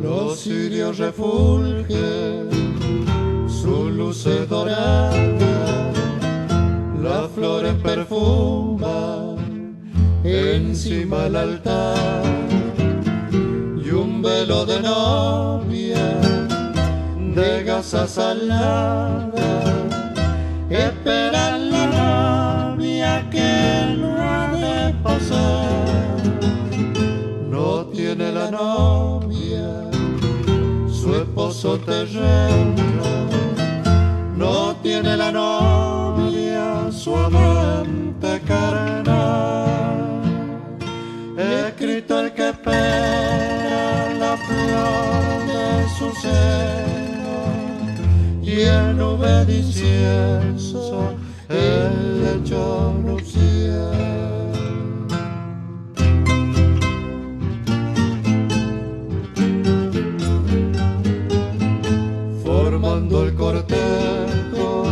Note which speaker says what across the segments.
Speaker 1: Los cirios refulgen, su luz es dorada, las flores perfuman encima del altar, y un velo de novia de gasa salada espera la novia que no ha de pasar. No tiene la novia su esposo terreno, no tiene la novia su amante carnal. Escrito el que espera la flor de su seno, y en nube de incienso el lecho nupcial. Formando el cortejo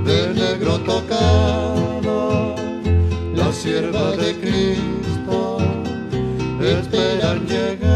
Speaker 1: de negro tocado, la sierva de Cristo esperan llegar.